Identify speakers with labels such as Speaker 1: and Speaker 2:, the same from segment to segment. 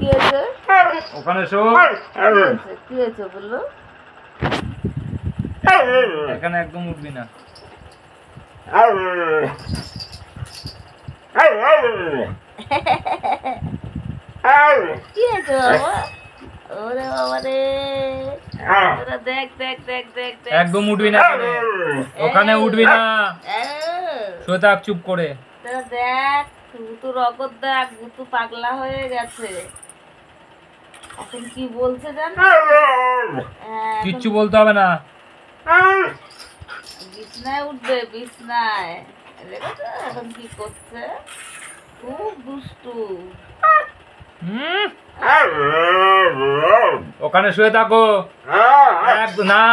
Speaker 1: হয়েছে?
Speaker 2: ওখানে শো।
Speaker 1: কি হয়েছে বললো?
Speaker 2: এখানে একদম উঠবি না।
Speaker 1: কি হয়েছে বাবা? ওরে বাবা রে, দেখ দেখ দেখ দেখ দেখ,
Speaker 2: একদম উঠবি না, ওখানে উঠবি না, শুয়ে থাক চুপ করে।
Speaker 1: দেখ গুতু রগত, দেখ গুতু পাগলা হয়ে গেছে। এখন কি বলছে জানো?
Speaker 2: কিচ্ছু বলতে হবে না।
Speaker 1: বিছনায় উঠবে, বিছনায়। দেখেছো এখন কি করছে? খুব দুষ্টু।
Speaker 2: ওখানে শুয়ে থাকো। না,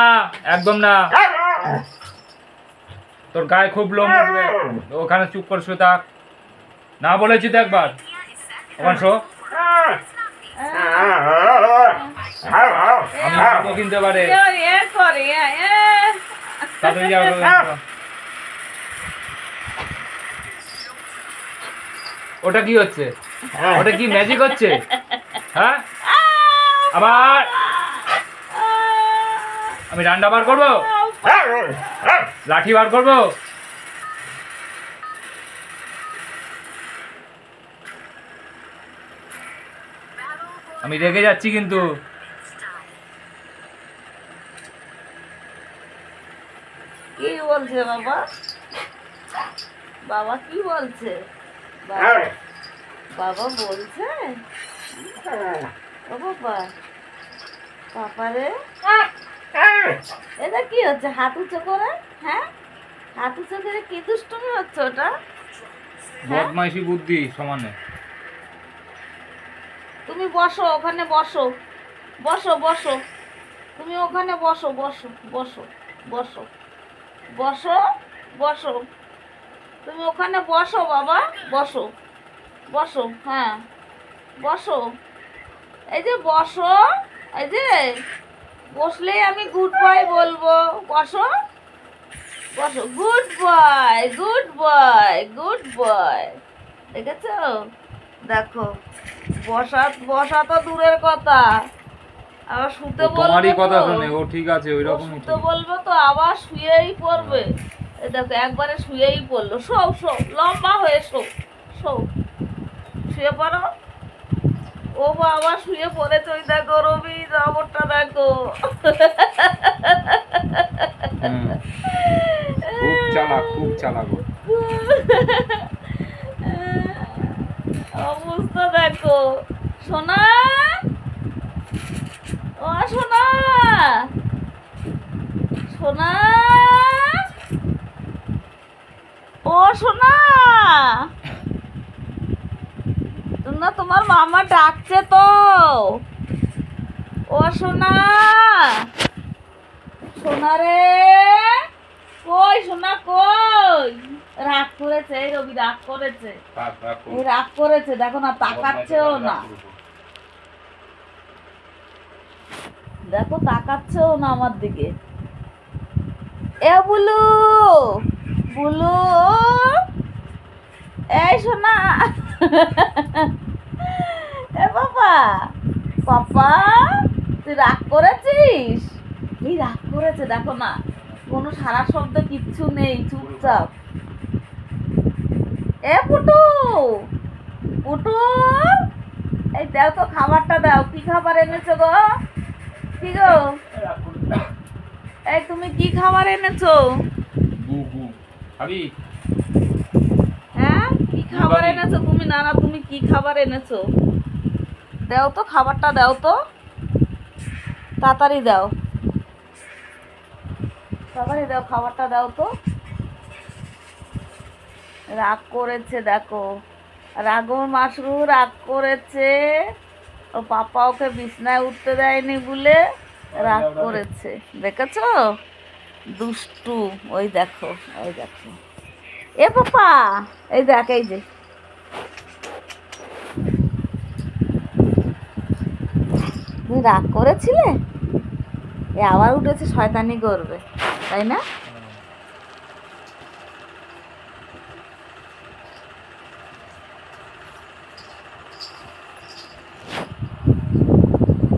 Speaker 2: একদম না, তোর গায়ে খুব লোম উঠবে। ওখানে চুপ করে শুয়ে থাক। না বলেছি তো একবার। ওখানে শো। আমি যাবো কিনতে পারে। তাড়াতাড়ি যাও। ওটা কি হচ্ছে? ওটা কি ম্যাজিক হচ্ছে? হ্যাঁ, আবার আমি ডান্ডা বার করবো, লাঠি বার করবো। আমি রেগে যাচ্ছি কিন্তু।
Speaker 1: কি বলছে বাবা? বাবা কি বলছে? বাবা বলছে ও বাবা, পাপারে এটা কি হচ্ছে? হাত উঁচু করে, হ্যাঁ হাত উঁচু করে কি দুষ্টুমি হচ্ছে ওটা?
Speaker 2: বদমাইশি বুদ্ধি সমানে।
Speaker 1: তুমি বসো ওখানে, বসো বসো বসো, তুমি ওখানে বসো বসো বসো বসো বসো বসো, তুমি ওখানে বসো বাবা, বসো বসো, হ্যাঁ বসো, এই যে বসো, এই যে বসলেই আমি গুড বয় বলবো। বসো বসো, good boy good boy good boy. দেখেছো? দেখো, বসা বসা তো দূরের কথা, আবার শুতে বলবো।
Speaker 2: তোমারই কথা শুনে ও ঠিক আছে, ওই রকম
Speaker 1: শুতে বলবো তো আবার শুয়েই পড়বে। এই দেখো একবারে শুয়েই পড়লো। শো শো, লম্বা হয়ে শো, শো, শুয়ে পড়ো। ও বাবা শুয়ে পড়েছে, ওই দেখো রবি জবরটা দেখো।
Speaker 2: খুব চালাক, খুব চালাক।
Speaker 1: অবস্থা দেখো। সোনা, ও সোনা, সোনা, ও সোনা, না তোমার মামা ডাকছে তো। ও সোনা, সোনা রে, কই সোনা কই? রাগ করেছে এই রবি, রাগ করেছে, এই রাগ করেছে। দেখো না, তাকাচ্ছেও না, দেখো তাকাচ্ছেও না আমার দিকে। এ বুলু, বুলু, এই সোনা, এ বাবা, পাপা তুই রাগ করেছিস? এই রাগ করেছে, দেখো না, কোনো সারা শব্দ কিচ্ছু নেই, চুপচাপ। এ পুটু, পুটু, এই দাও তো খাবারটা দাও। কি খাবার এনেছো গো? কি গো, এই তুমি কি খাবার এনেছো? হ্যাঁ কি খাবার এনেছো তুমি? না না, তুমি কি খাবার এনেছো? দাও তো খাবারটা, দাও তো তাড়াতাড়ি দাও, তাড়াতাড়ি দাও খাবারটা, দাও তো। রাগ করেছে দেখো, রাগর মাসরু রাগ করেছে। ও পাপা ওকে বিছনায় উঠতে দেয়নি বলে রাগ করেছে, দেখেছো? দুষ্টু, ওই দেখো, ওই দেখো। এ পাপা, এই দেখ, এই যে তুমি রাগ করেছিলে, এ আবার উঠেছে, শয়তানি করবে, তাই না?